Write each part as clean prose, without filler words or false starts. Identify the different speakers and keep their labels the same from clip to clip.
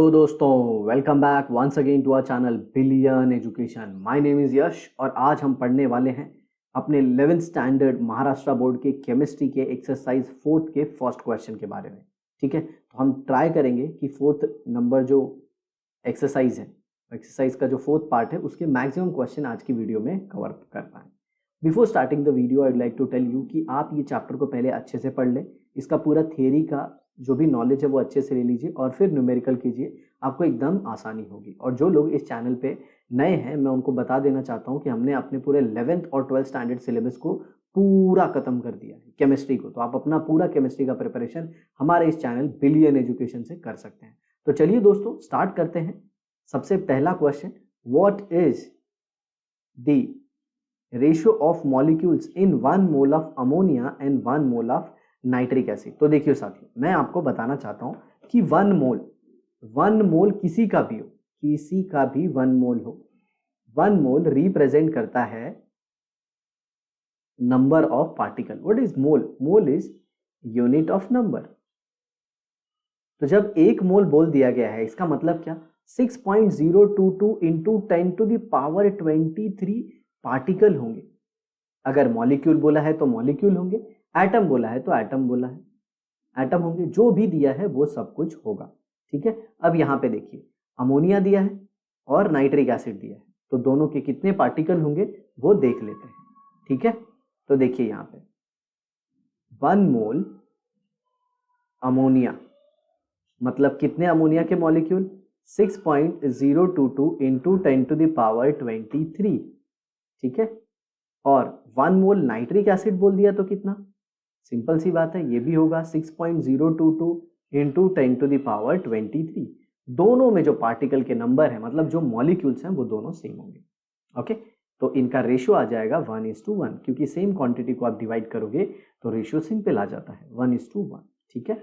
Speaker 1: Hello दोस्तों, welcome back once again to our channel billion education. My name is Yash और आज हम पढ़ने वाले हैं अपने 11th स्टैंडर्ड महाराष्ट्र बोर्ड के केमिस्ट्री के एक्सरसाइज 4 के फर्स्ट क्वेश्चन के बारे में। ठीक है, तो हम ट्राई करेंगे कि 4th नंबर जो एक्सरसाइज है, एक्सरसाइज का जो 4th पार्ट है उसके मैक्सिमम क्वेश्चन आज की वीडियो में कवर कर पाएँ। Before starting the video I would like to tell you कि आप ये चैप्टर को पहले अच्छे से पढ़ लें, इसका पूरा थियरी का जो भी नॉलेज है वो अच्छे से ले लीजिए और फिर न्यूमेरिकल कीजिए, आपको एकदम आसानी होगी। और जो लोग इस चैनल पे नए हैं, मैं उनको बता देना चाहता हूँ कि हमने अपने पूरे 11th और 12th स्टैंडर्ड सिलेबस को पूरा खत्म कर दिया है केमिस्ट्री को। तो आप अपना पूरा केमिस्ट्री का प्रिपरेशन हमारे इस चैनल बिलियन एजुकेशन से कर सकते हैं। तो चलिए दोस्तों स्टार्ट करते हैं। सबसे पहला question, what is the ratio of molecules in 1 mole of ammonia and 1 mole of nitric acid. तो देखिए साथियों, मैं आपको बताना चाहता हूं कि 1 मोल किसी का भी हो, किसी का भी 1 मोल हो, 1 मोल रिप्रेजेंट करता है number of particle. What is mole? Mole is unit of number. तो जब 1 मोल बोल दिया गया है, इसका मतलब क्या? 6.022 into 10 to the power 23 particle होंगे। अगर मॉलिक्यूल बोला है तो मॉलिक्यूल होंगे, एटम बोला है तो एटम बोला है, एटम होंगे। जो भी दिया है वो सब कुछ होगा। ठीक है, अब यहाँ पे देखिए, अमोनिया दिया है और नाइट्रिक एसिड दिया है, तो दोनों के कितने पार्टिकल होंगे वो देख लेते हैं। ठीक है, तो देखिए यहाँ पे 1 मोल अमोनिया मतलब कितने अमोनिया के molecule? 6.022 into 10 to the power 23। ठीक है, और 1 मोल नाइट्रिक एसिड बोल दिया तो कितना? सिंपल सी बात है, ये भी होगा 6.022 इंटू 10 टू द पावर 23। दोनों में जो पार्टिकल के नंबर है, मतलब जो मॉलिक्यूल्स हैं, वो दोनों सेम होंगे। ओके, तो इनका रेशियो आ जाएगा 1:1, क्योंकि सेम क्वांटिटी को आप डिवाइड करोगे तो रेशियो सिंपल आ जाता है 1:1। ठीक है,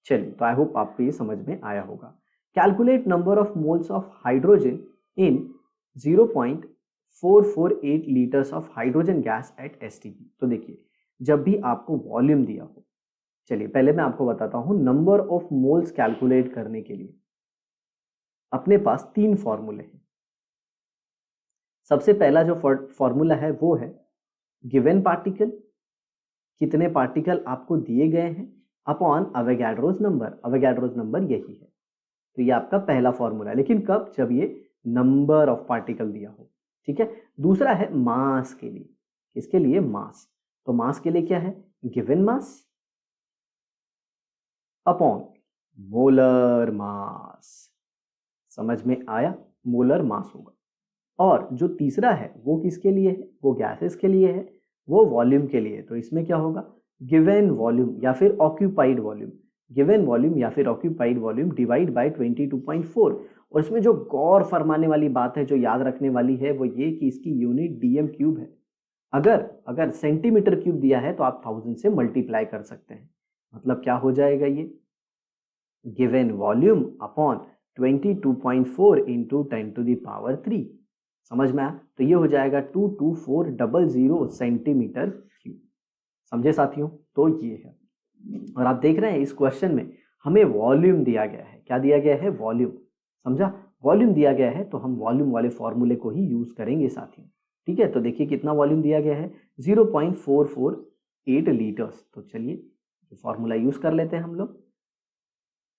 Speaker 1: चलिए, तो आई होप आपको ये समझ में आया होगा। Calculate number of moles of hydrogen in 0.448 litres of hydrogen gas at STP. तो देखिए, जब भी आपको वॉल्यूम दिया हो, चलिए पहले मैं आपको बताता हूं नंबर ऑफ मोल्स कैलकुलेट करने के लिए अपने पास 3 फॉर्मूले हैं। सबसे पहला जो फॉर्मूला है वो है गिवन पार्टिकल, कितने पार्टिकल आपको दिए गए हैं, अपॉन अवोगाड्रोस नंबर। अवोगाड्रोस नंबर यही है, तो ये आपका पहला फॉर्मूला है। लेकिन कब? जब ये नंबर ऑफ पार्टिकल दिया हो। ठीक है, दूसरा है मास के लिए। किसके लिए? मास। तो मास के लिए क्या है? Given mass upon molar mass. समझ में आया? मोलर मास होगा। और जो तीसरा है वो किसके लिए है? वो गैसेस के लिए है, वो वॉल्यूम के लिए। तो इसमें क्या होगा? गिवन वॉल्यूम या फिर ऑक्यूपाइड वॉल्यूम। गिवन वॉल्यूम या फिर ऑक्यूपाइड वॉल्यूम डिवाइड बाय 22.4। और इसमें जो गौर फरमाने वाली बात है, जो याद रखने वाली है, वो ये कि इसकी यूनिट डीएम क्यूब है। अगर सेंटीमीटर क्यूब दिया है तो आप 1000 से मल्टीप्लाई कर सकते हैं। मतलब क्या हो जाएगा? ये given volume upon 22.4 into 10 to the power 3। समझ में आया? तो ये हो जाएगा 22400 सेंटीमीटर क्यूब। समझे साथियों? तो ये है। और आप देख रहे हैं इस क्वेश्चन में हमें वॉल्यूम दिया गया है। क्या दिया गया है? वॉल्यूम। समझा? वॉल्यूम दिया गया है तो हम वॉल्यूम वाले फॉर्मूले को ही यूज करेंगे साथियों। ठीक है, तो देखिए कितना वॉल्यूम दिया गया है? 0.448 लीटर्स। तो चलिए फॉर्मूला यूज कर लेते हैं हम लोग।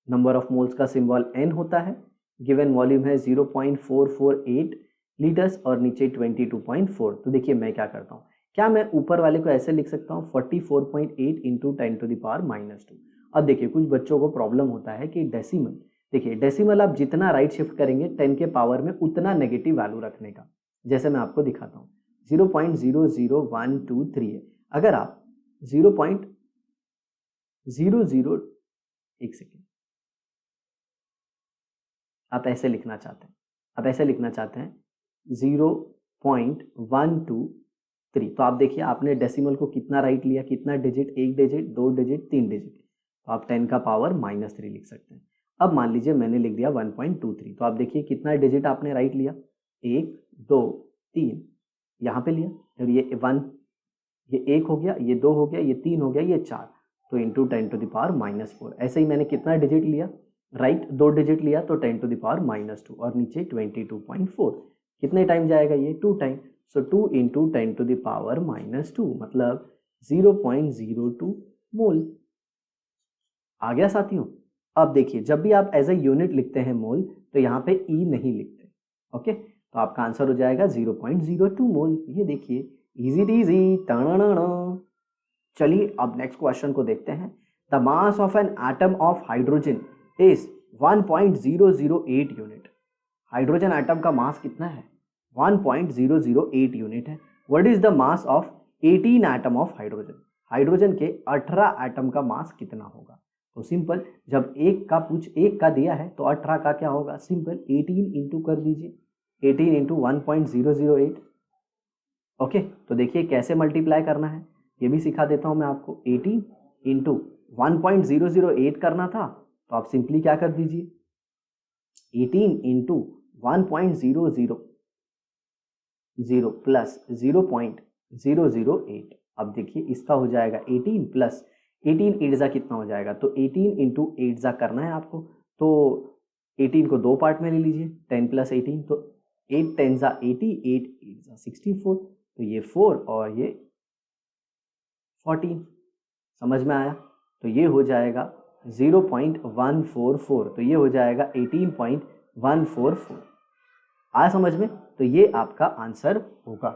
Speaker 1: नंबर ऑफ मोल्स का सिंबल n होता है, गिवन वॉल्यूम है 0.448 लीटर्स और नीचे 22.4। तो देखिए मैं क्या करता हूँ, क्या मैं ऊपर वाले को ऐसे लिख सकता हूँ 44.8 इंटू 10 टू द पावर -2। अब देखिए कुछ बच्चों को प्रॉब्लम होता है कि डेसिमल, देखिए डेसिमल आप जितना राइट शिफ्ट करेंगे 10 के पावर में उतना नेगेटिव वैल्यू रखने का। जैसे मैं आपको दिखाता हूँ 0.00123 है। अगर आप 0.00, एक सेकेंड, आप ऐसे लिखना चाहते हैं, आप ऐसे लिखना चाहते हैं 0.123। तो आप देखिए आपने डेसिमल को कितना राइट लिया, कितना डिजिट? 1 digit, 2 digit, 3 digit. तो आप 10 का पावर -3 लिख सकते हैं। अब मान लीजिए मैंने लिख दिया 1.23, तो आप देखिए कितना डिजिट आपने राइट लिया? 1, 2, 3 यहाँ पे लिया, और ये 1, ये 1 हो गया, ये 2 हो गया, ये 3 हो गया, ये 4। तो इंटू 10 टू द पावर -4। ऐसे ही मैंने कितना डिजिट लिया? राइट, 2 डिजिट लिया तो 10 टू द पावर -2 और नीचे 22.4, कितने टाइम जाएगा ये? 2 time. So 2 into 10 to the power -2 मतलब 0.02 मोल। आ गया साथियों? अब देखिए, जब भी आप एज ए यूनिट लिखते हैं मोल तो यहाँ पे ई नहीं लिखते। ओके, तो आपका आंसर हो जाएगा 0.02 मोल। ये देखिए, इजी इजी। चलिए अब नेक्स्ट क्वेश्चन को देखते हैं। The mass of an atom of hydrogen is 1.008 unit. Hydrogen atom का मास कितना है? 1.008 यूनिट है। What is the mass of 18 atom of hydrogen? Hydrogen के 18 एटम का मास कितना होगा? तो सिंपल, जब एक का दिया है तो 18 का क्या होगा? सिंपल 18 इंटू कर दीजिए, 18 इंटू 1.008। ओके, तो देखिए कैसे मल्टीप्लाई करना है, ये भी सिखा देता हूं मैं आपको। 18 इंटू 1.008 करना था तो आप सिंपली क्या कर दीजिए, 18 इंटू 1.000 प्लस 0.008। अब देखिए इसका हो जाएगा 18 प्लस 18 एट कितना हो जाएगा? तो 18 इंटू 8 करना है आपको, तो 18 को 2 पार्ट में ले लीजिए, 10 प्लस 18, तो 8 10 80, 8 8 64, तो ये 4 और ये 14। समझ में आया? तो ये हो जाएगा 0.144, तो ये हो जाएगा 18.144। आया समझ में? तो ये आपका आंसर होगा।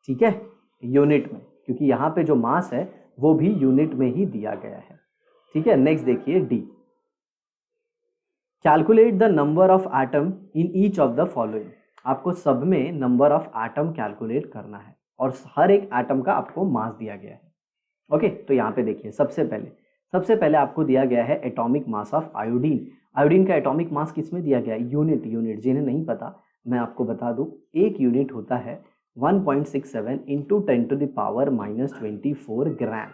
Speaker 1: ठीक है, यूनिट में, क्योंकि यहाँ पे जो मास है वो भी यूनिट में ही दिया गया है। ठीक है, नेक्स्ट देखिए D. Calculate the number of atom in each of the following. आपको सब में नंबर ऑफ एटम कैलकुलेट करना है और हर एक एटम का आपको मास दिया गया है। ओके, तो यहाँ पे देखिए, सबसे पहले आपको दिया गया है atomic mass of iodine. Iodine का एटॉमिक मास किसमें दिया गया है? यूनिट। जिन्हें नहीं पता मैं आपको बता दूं, एक यूनिट होता है 1.67 इंटू 10 टू द पावर -24 ग्राम।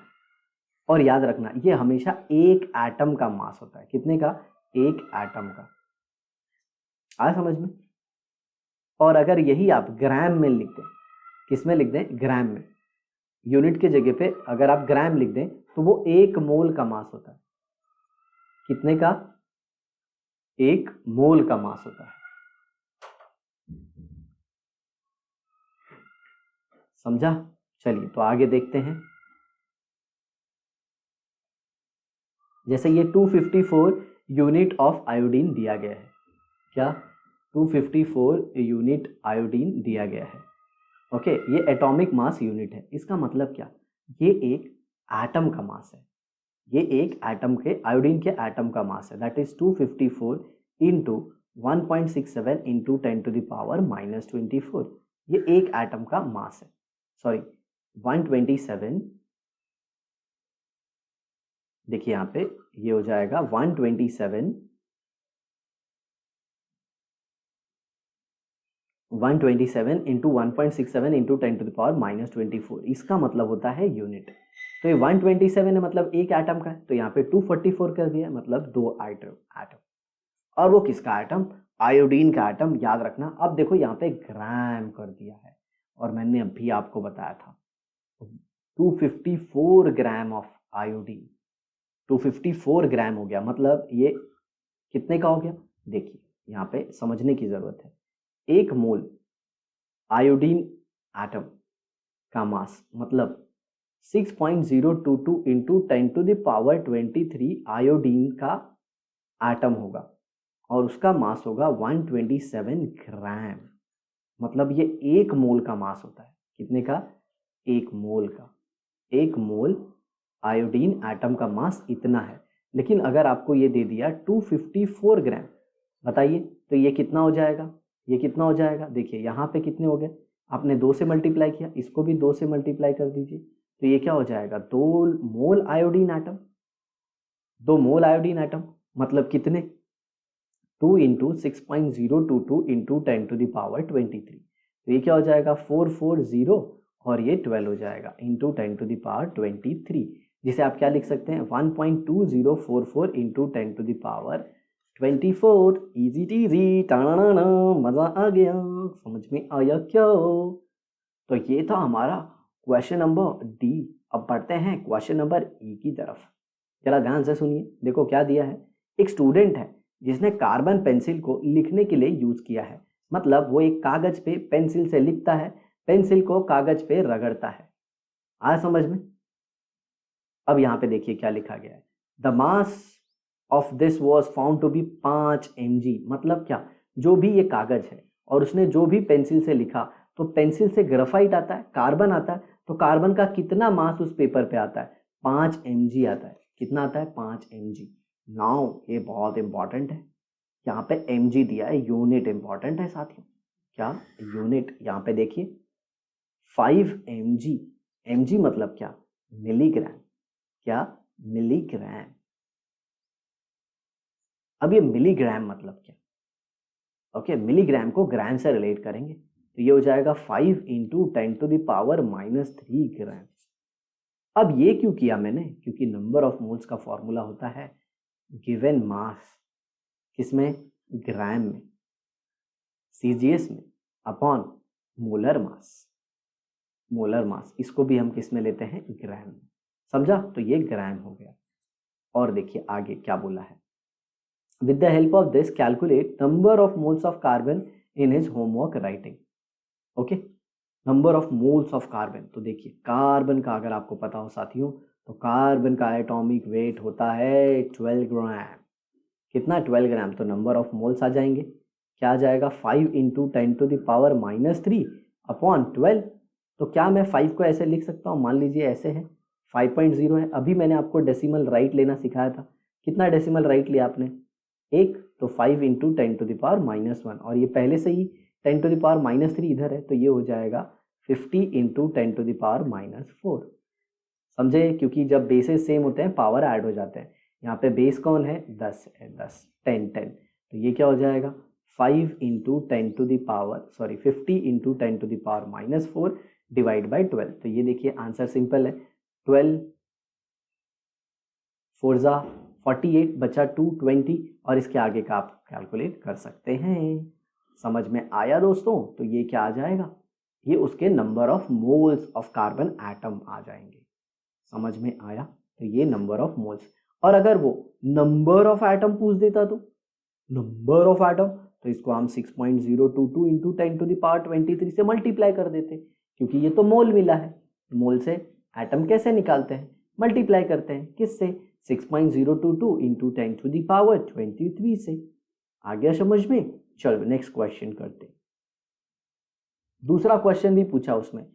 Speaker 1: और याद रखना, ये हमेशा एक एटम का मास होता है। कितने का? एक एटम का। आया समझ में? और अगर यही आप ग्राम में लिख दें, किस में लिख दें? ग्राम में। यूनिट के जगह पे अगर आप ग्राम लिख दें तो वो 1 मोल का मास होता है। कितने का? 1 मोल का मास होता है। समझा? चलिए तो आगे देखते हैं। जैसे ये 254 यूनिट ऑफ आयोडीन दिया गया है। क्या? 254 यूनिट आयोडीन दिया गया है। ओके, ये एटॉमिक मास यूनिट है। इसका मतलब क्या? ये एक एटम का मास है। ये एक एटम के, आयोडीन के एटम का मास है। That is 254 into 1.67 into 10 to the power -24। ये एक एटम का मास है। सॉरी, 127। देखिए यहाँ पे ये हो जाएगा 127 into 1.67 into 10 to the power -24। इसका मतलब होता है यूनिट। तो ये 127 है, मतलब एक एटम का है, तो यहाँ पे 244 कर दिया, मतलब 2 एटम। और वो किसका एटम? आयोडीन का एटम। याद रखना। अब देखो यहाँ पे ग्राम कर दिया है, और मैंने अभी आपको बताया था 254 ग्राम ऑफ आयोडीन। 254 ग्राम हो गया, मतलब ये कितने का हो गया? देखिए यहाँ पे समझने की जरूरत है। 1 मोल आयोडीन एटम का मास मतलब 6.022 into 10 to the power 23 iodine का एटम होगा, और उसका मास होगा 127 ग्राम। मतलब ये 1 मोल का मास होता है। कितने का? 1 मोल का। 1 मोल आयोडीन एटम का मास इतना है। लेकिन अगर आपको ये दे दिया 254 ग्राम, बताइए तो ये कितना हो जाएगा? ये कितना हो जाएगा? देखिए यहाँ पे कितने हो गए? आपने 2 से मल्टीप्लाई किया, इसको भी 2 से मल्टीप्लाई कर दीजिए, तो ये क्या हो जाएगा? 2 mole iodine atom. 2 mole iodine atom मतलब कितने? 2 into 6.022 into 10 to the power 23। तो ये क्या हो जाएगा? 440, और ये 12 हो जाएगा इंटू 10 टू द पावर 23, जिसे आप क्या लिख सकते हैं? 1.2044 इंटू 10 टू द पावर 24। इजी टीजी, टाना, मजा आ गया। समझ में आया क्या? तो ये था हमारा क्वेश्चन नंबर डी। अब बढ़ते हैं क्वेश्चन नंबर ई की तरफ। जरा ध्यान से सुनिए, देखो क्या दिया है। एक स्टूडेंट है जिसने कार्बन पेंसिल को लिखने के लिए यूज किया है, मतलब वो एक कागज पे पेंसिल से लिखता है, पेंसिल को कागज पे रगड़ता है। आया समझ में? अब यहाँ पे देखिए क्या लिखा गया है, the mass of this was found to be 5 mg। मतलब क्या, जो भी ये कागज है और उसने जो भी पेंसिल से लिखा, तो पेंसिल से ग्रेफाइट आता है, कार्बन आता है, तो कार्बन का कितना मास उस पेपर पे आता है? 5 mg आता है। कितना आता है? 5 mg। नाउ ये बहुत इंपॉर्टेंट है, यहाँ पे mg दिया है, यूनिट इंपॉर्टेंट है साथियों। क्या यूनिट? यहाँ पे देखिए 5 mg। mg मतलब क्या? मिलीग्राम। क्या? मिलीग्राम। अब ये मिलीग्राम मतलब क्या? ओके, मिलीग्राम को ग्राम से रिलेट करेंगे, तो ये हो जाएगा 5 इंटू 10⁻³ ग्राम। अब ये क्यों किया मैंने? क्योंकि नंबर ऑफ मोल्स का फॉर्मूला होता है गिवन मास, किसमें? ग्राम में, सीजीएस में, upon molar mass. Molar mass इसको भी हम किस में लेते हैं? ग्राम में। समझा? तो ये ग्राम हो गया। और देखिए आगे क्या बोला है, with the help of this calculate number of moles of carbon in his homework writing। Okay, number of moles of carbon. तो देखिए कार्बन का अगर आपको पता हो साथियों, तो कार्बन का एटॉमिक वेट होता है 12 ग्राम। कितना? 12 ग्राम। तो नंबर ऑफ मोल्स आ जाएंगे, क्या आ जाएगा? 5 इंटू 10⁻³ अपॉन 12। तो क्या मैं 5 को ऐसे लिख सकता हूँ? मान लीजिए ऐसे है, 5.0 है। अभी मैंने आपको डेसिमल राइट लेना सिखाया था, कितना डेसिमल राइट लिया आपने? एक। तो 5 इंटू 10⁻⁻1, और ये पहले से ही 10⁻³ इधर है, तो ये हो जाएगा 50 इंटू 10⁻⁻4। समझे? क्योंकि जब बेसेस सेम होते हैं पावर ऐड हो जाते हैं। यहाँ पे बेस कौन है? 10 है, 10 10 तो ये क्या हो जाएगा? 5 इंटू 50 इंटू 10⁻⁻4 डिवाइड बाई 12। तो ये देखिए आंसर सिंपल है, 12 4 जा 48, बचा 2 20, और इसके आगे का आप कैलकुलेट कर सकते हैं। समझ में आया दोस्तों? तो ये क्या आ जाएगा? ये उसके number of moles of carbon atom आ जाएंगे। समझ में आया? तो ये नंबर ऑफ मोल्स। और अगर वो नंबर ऑफ एटम पूछ देता तो नंबर ऑफ एटम, तो इसको हम 6.022 इंटू 10⁻23 से मल्टीप्लाई कर देते, क्योंकि ये तो मोल मिला है। मोल से एटम कैसे निकालते हैं? मल्टीप्लाई करते हैं। किससे? 6.022 इंटू 10⁻23 से। आ गया समझ में? चलो नेक्स्ट क्वेश्चन करते। दूसरा क्वेश्चन भी पूछा उसमें,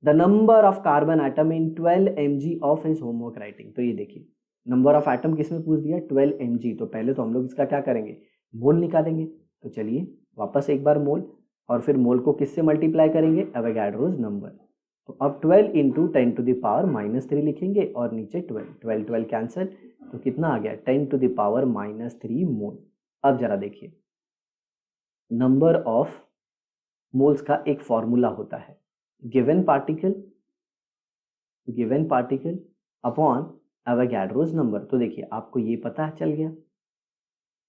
Speaker 1: the number of carbon atom in 12 mg of his homework writing. तो ये देखिए नंबर ऑफ एटम किसमें पूछ दिया? 12 mg। तो पहले तो हम लोग इसका क्या करेंगे? मोल निकालेंगे। तो चलिए वापस एक बार मोल, और फिर मोल को किससे मल्टीप्लाई करेंगे? Avogadro's number. तो अब 12 इंटू 10⁻³ लिखेंगे, और नीचे 12 12 कैंसिल, तो कितना आ गया? 10⁻³ मोल। अब जरा देखिए, नंबर ऑफ मोल्स का एक फॉर्मूला होता है given particle upon Avogadro's number. तो देखिए आपको ये पता है, चल गया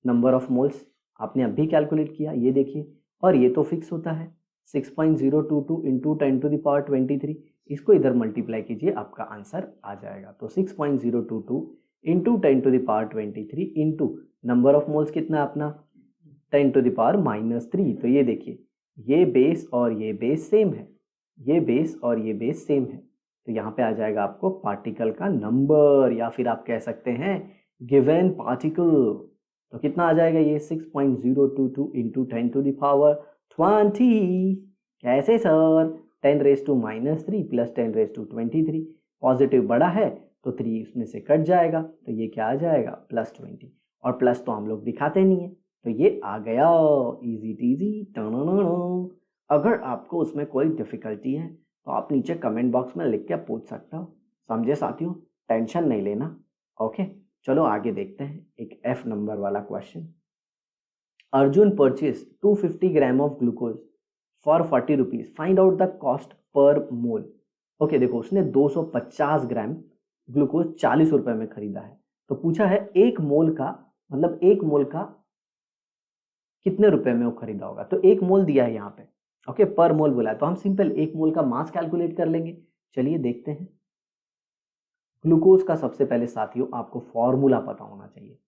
Speaker 1: नंबर ऑफ मोल्स, आपने अभी कैलकुलेट किया, ये देखिए, और ये तो फिक्स होता है 6.022 इंटू 10⁻23। इसको इधर मल्टीप्लाई कीजिए, आपका आंसर आ जाएगा। तो 6.022 into 10⁻23 into number of moles कितना अपना? 10⁻⁻3। तो ये देखिए ये बेस और ये बेस सेम है, ये बेस और ये बेस सेम है, तो यहाँ पे आ जाएगा आपको पार्टिकल का नंबर, या फिर आप कह सकते हैं गिवन पार्टिकल। तो कितना आ जाएगा ये? 6.022 इंटू 10⁻20। कैसे सर? 10⁻³ प्लस 10⁻23। पॉजिटिव बड़ा है तो 3 इसमें से कट जाएगा, तो ये क्या आ जाएगा? +20। और प्लस तो हम लोग दिखाते नहीं है, तो ये आ गया इजी टीजी। अगर आपको उसमें कोई डिफिकल्टी है तो आप नीचे कमेंट बॉक्स में लिख के पूछ सकते हो। समझे साथियों? टेंशन नहीं लेना। ओके, चलो आगे देखते हैं एक F नंबर वाला question. Arjun purchase 250 gram of glucose for 40 rupees, find out the cost per mole. Okay देखो, उसने 250 ग्राम ग्लूकोज 40 रुपए में खरीदा है, तो पूछा है एक मोल का, मतलब एक मोल का कितने रुपए में वो खरीदा होगा। तो एक मोल दिया है यहाँ पे, ओके, पर मोल बोला है, तो हम सिंपल एक मोल का मास कैलकुलेट कर लेंगे। चलिए देखते हैं। ग्लूकोज का सबसे पहले साथियों आपको फॉर्मूला पता होना चाहिए।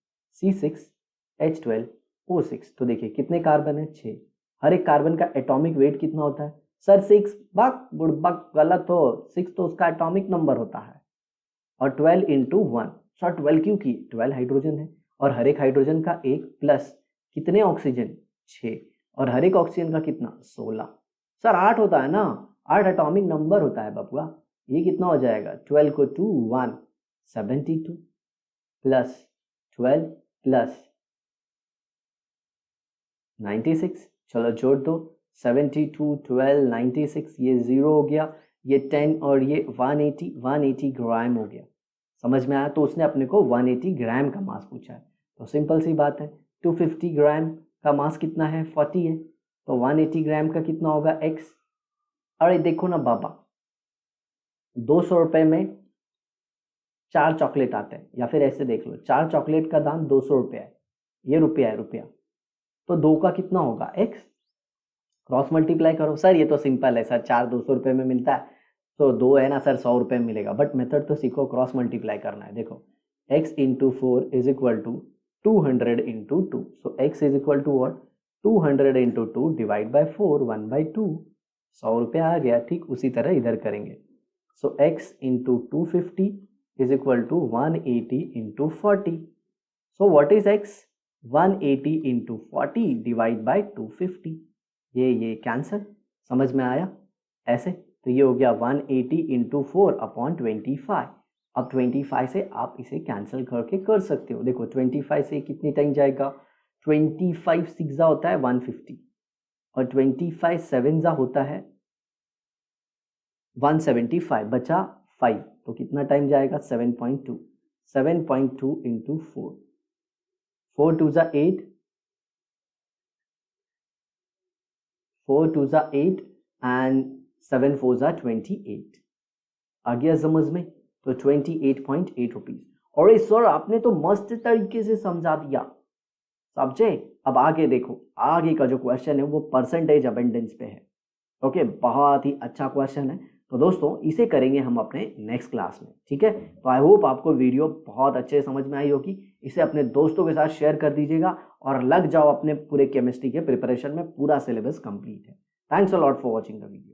Speaker 1: C6H12O6। तो देखिए कितने कार्बन है, 6। हर एक कार्बन का एटॉमिक वेट कितना होता है सर, 6। बक बुड़बक गलत हो, 6 तो उसका एटॉमिक नंबर होता है। और 12 इंटू 1, सर 12 क्यों की, 12 हाइड्रोजन है और हर एक हाइड्रोजन का एक प्लस कितने ऑक्सीजन, 6। और हर एक ऑक्सीजन का कितना, 16। सर 8 होता है ना, 8 एटॉमिक नंबर होता है बबुआ। ये कितना हो जाएगा, 12 को 2 1 72 प्लस 12 प्लस 96। चलो जोड़ दो, 72 12 96, ये 0 हो गया, ये 10 और ये 180 ग्राम हो गया। समझ में आया। तो उसने अपने को 180 ग्राम का मास पूछा है, तो सिंपल सी बात है, 250 ग्राम का मास कितना है, 40 है, तो 180 ग्राम का कितना होगा, x। अरे देखो ना बाबा, 200 रुपये में 4 चॉकलेट आते हैं, या फिर ऐसे देख लो, 4 चॉकलेट का दाम 200 रुपया है, ये रुपया है, रुपया। तो 2 का कितना होगा, x। क्रॉस मल्टीप्लाई करो। सर ये तो सिंपल है सर, 4 200 रुपये में मिलता है, तो 2 है ना सर 100 रुपये में मिलेगा। बट मेथड तो सीखो, क्रॉस मल्टीप्लाई करना है। देखो x इंटू 4 is equal to 200 into 2। So x is equal to what, 200 into 2 divide by 4 1/2, 100 रुपया आ गया। ठीक उसी तरह इधर करेंगे। So x into 250 is equal to 180 into 40। So what is x, 180 into 40 divide by 250। ये कैंसर, समझ में आया ऐसे। तो ये हो गया 180 इंटू 4 अपॉन 25। अब 25 से आप इसे कैंसिल करके कर सकते हो। देखो 25 से कितनी टाइम जाएगा, 25 6 होता है 150 और 25 7 होता है 175, बचा 5, तो कितना टाइम जाएगा, 7.2। 7.2 इंटू 4, 4 2 8, 4 2 8 एंड 7 4 28। आ गया समझ में, तो 28.8 रुपीज। और इस सर आपने तो मस्त तरीके से समझा दिया, समझे। अब आगे देखो, आगे का जो क्वेश्चन है वो परसेंटेज अबेंडेंस पे है। ओके, बहुत ही अच्छा क्वेश्चन है। तो दोस्तों इसे करेंगे हम अपने नेक्स्ट क्लास में, ठीक है। तो आई होप आपको वीडियो बहुत अच्छे समझ में आई होगी। इसे अपने दोस्तों के साथ शेयर कर दीजिएगा और लग जाओ अपने पूरे केमिस्ट्री के प्रिपरेशन में। पूरा सिलेबस कंप्लीट है। Thanks a lot for watching the video.